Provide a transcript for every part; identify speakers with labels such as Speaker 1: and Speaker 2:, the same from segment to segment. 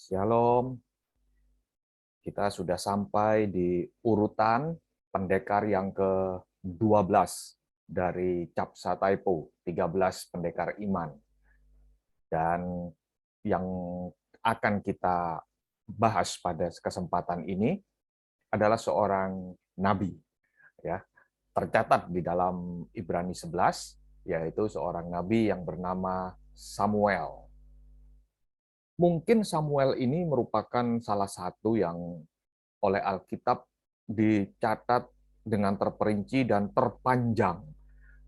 Speaker 1: Shalom, kita sudah sampai di urutan pendekar yang ke-12 dari Capsa Taipo, 13 pendekar iman. Dan yang akan kita bahas pada kesempatan ini adalah seorang nabi, ya. Tercatat di dalam Ibrani 11, yaitu seorang nabi yang bernama Samuel. Mungkin Samuel ini merupakan salah satu yang oleh Alkitab dicatat dengan terperinci dan terpanjang.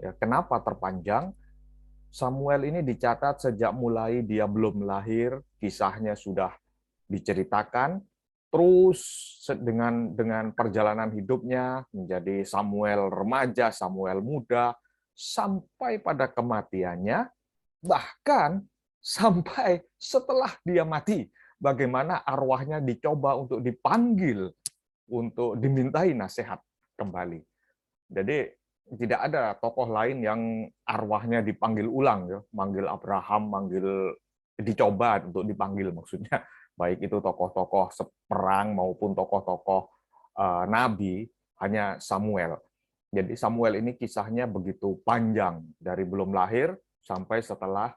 Speaker 1: Ya, kenapa terpanjang? Samuel ini dicatat sejak mulai dia belum lahir, kisahnya sudah diceritakan, terus dengan perjalanan hidupnya menjadi Samuel remaja, Samuel muda, sampai pada kematiannya, bahkan sampai setelah dia mati, bagaimana arwahnya dicoba untuk dipanggil, untuk dimintai nasihat kembali. Jadi tidak ada tokoh lain yang arwahnya dipanggil ulang, ya, manggil Abraham, manggil dicoba untuk dipanggil maksudnya, baik itu tokoh-tokoh perang maupun tokoh-tokoh nabi, hanya Samuel. Jadi Samuel ini kisahnya begitu panjang dari belum lahir sampai setelah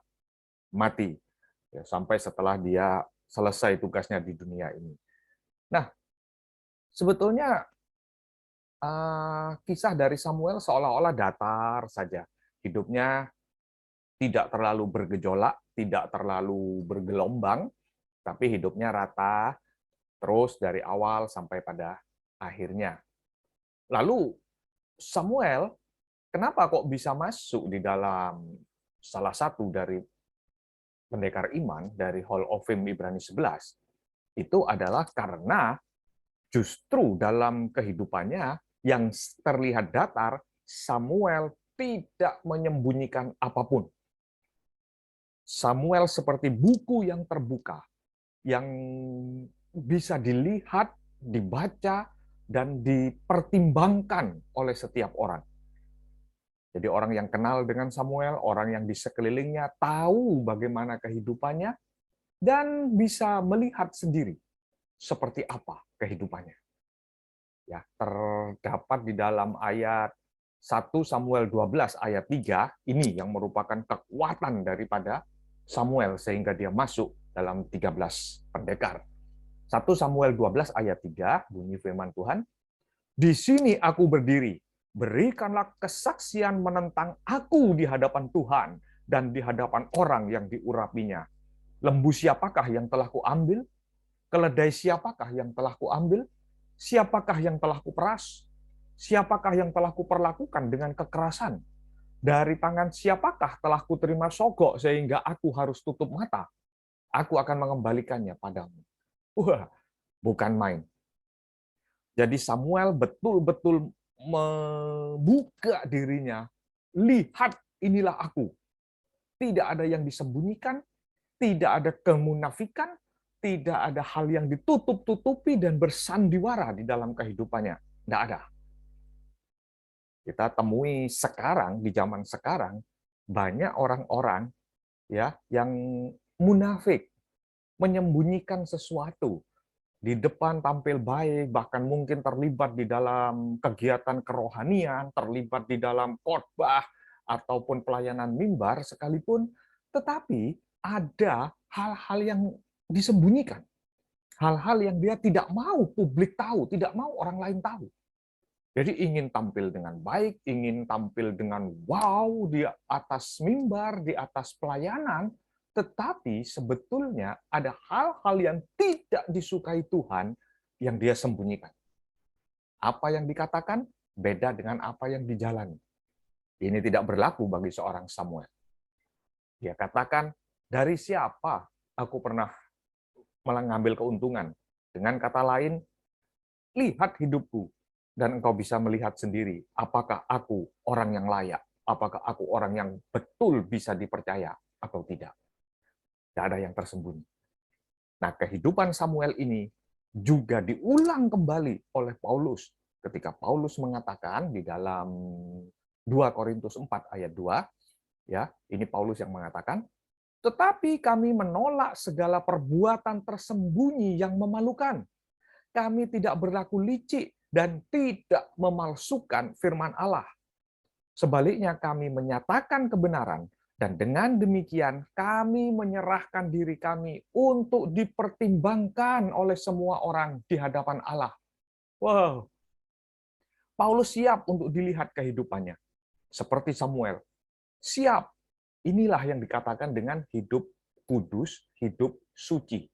Speaker 1: mati, ya, sampai setelah dia selesai tugasnya di dunia ini. Nah, sebetulnya kisah dari Samuel seolah-olah datar saja. Hidupnya tidak terlalu bergejolak, tidak terlalu bergelombang, tapi hidupnya rata, terus dari awal sampai pada akhirnya. Lalu Samuel, kenapa kok bisa masuk di dalam salah satu dari pendekar iman dari Hall of Fame Ibrani 11? Itu adalah karena justru dalam kehidupannya yang terlihat datar, Samuel tidak menyembunyikan apapun. Samuel seperti buku yang terbuka, yang bisa dilihat, dibaca, dan dipertimbangkan oleh setiap orang. Jadi orang yang kenal dengan Samuel, orang yang di sekelilingnya tahu bagaimana kehidupannya, dan bisa melihat sendiri seperti apa kehidupannya. Ya, terdapat di dalam ayat 1 Samuel 12 ayat 3, ini yang merupakan kekuatan daripada Samuel sehingga dia masuk dalam 13 pendekar. 1 Samuel 12 ayat 3 bunyi firman Tuhan, "Di sini aku berdiri, berikanlah kesaksian menentang aku di hadapan Tuhan dan di hadapan orang yang diurapinya. Lembu siapakah yang telah kuambil? Keledai siapakah yang telah kuambil? Siapakah yang telah kuperas? Siapakah yang telah kuperlakukan dengan kekerasan? Dari tangan siapakah telah kuterima sogok sehingga aku harus tutup mata? Aku akan mengembalikannya padamu." Wah, bukan main. Jadi Samuel betul-betul membuka dirinya. Lihat, inilah aku. Tidak ada yang disembunyikan, tidak ada kemunafikan, tidak ada hal yang ditutup-tutupi dan bersandiwara di dalam kehidupannya. Tidak ada. Kita temui sekarang, di zaman sekarang, banyak orang-orang ya yang munafik, menyembunyikan sesuatu. Di depan tampil baik, bahkan mungkin terlibat di dalam kegiatan kerohanian, terlibat di dalam khotbah ataupun pelayanan mimbar sekalipun, tetapi ada hal-hal yang disembunyikan. Hal-hal yang dia tidak mau publik tahu, tidak mau orang lain tahu. Jadi ingin tampil dengan baik, ingin tampil dengan wow di atas mimbar, di atas pelayanan, tetapi sebetulnya ada hal-hal yang tidak disukai Tuhan yang dia sembunyikan. Apa yang dikatakan beda dengan apa yang dijalani. Ini tidak berlaku bagi seorang Samuel. Dia katakan, dari siapa aku pernah mengambil keuntungan? Dengan kata lain, lihat hidupku, dan engkau bisa melihat sendiri apakah aku orang yang layak, apakah aku orang yang betul bisa dipercaya atau tidak. Tidak ada yang tersembunyi. Nah, kehidupan Samuel ini juga diulang kembali oleh Paulus ketika Paulus mengatakan di dalam 2 Korintus 4 ayat 2, ya, ini Paulus yang mengatakan, Tetapi kami menolak segala perbuatan tersembunyi yang memalukan. Kami tidak berlaku licik dan tidak memalsukan firman Allah. Sebaliknya kami menyatakan kebenaran, dan dengan demikian kami menyerahkan diri kami untuk dipertimbangkan oleh semua orang di hadapan Allah. Wow, Paulus siap untuk dilihat kehidupannya. Seperti Samuel. Siap. Inilah yang dikatakan dengan hidup kudus, hidup suci.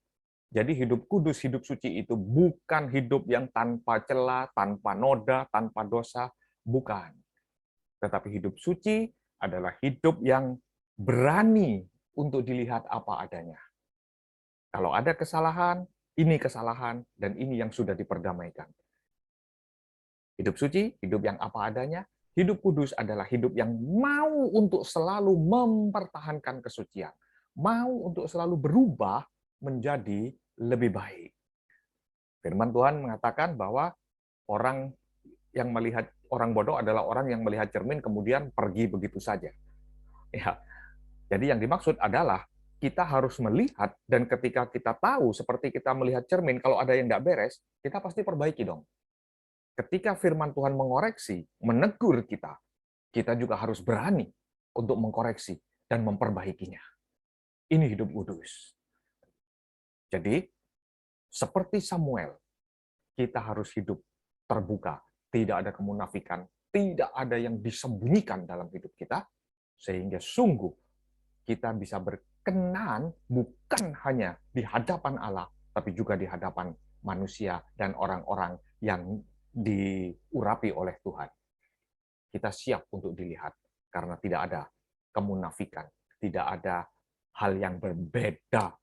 Speaker 1: Jadi hidup kudus, hidup suci itu bukan hidup yang tanpa celah, tanpa noda, tanpa dosa. Bukan. Tetapi hidup suci adalah hidup yang berani untuk dilihat apa adanya. Kalau ada kesalahan, dan ini yang sudah diperdamaikan. Hidup suci, hidup yang apa adanya. Hidup kudus adalah hidup yang mau untuk selalu mempertahankan kesucian. Mau untuk selalu berubah menjadi lebih baik. Firman Tuhan mengatakan bahwa orang yang melihat orang bodoh adalah orang yang melihat cermin kemudian pergi begitu saja. Ya, jadi yang dimaksud adalah kita harus melihat, dan ketika kita tahu seperti kita melihat cermin, kalau ada yang nggak beres, kita pasti perbaiki dong. Ketika firman Tuhan mengoreksi, menegur kita, kita juga harus berani untuk mengkoreksi dan memperbaikinya. Ini hidup kudus. Jadi, seperti Samuel, kita harus hidup terbuka, tidak ada kemunafikan, tidak ada yang disembunyikan dalam hidup kita, sehingga sungguh kita bisa berkenan bukan hanya di hadapan Allah, tapi juga di hadapan manusia dan orang-orang yang diurapi oleh Tuhan. Kita siap untuk dilihat, karena tidak ada kemunafikan, tidak ada hal yang berbeda,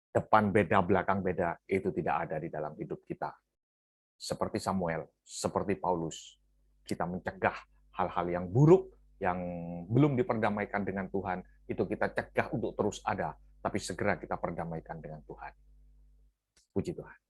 Speaker 1: depan beda, belakang beda, itu tidak ada di dalam hidup kita. Seperti Samuel, seperti Paulus, kita mencegah hal-hal yang buruk, yang belum diperdamaikan dengan Tuhan, itu kita cegah untuk terus ada, tapi segera kita perdamaikan dengan Tuhan. Puji Tuhan.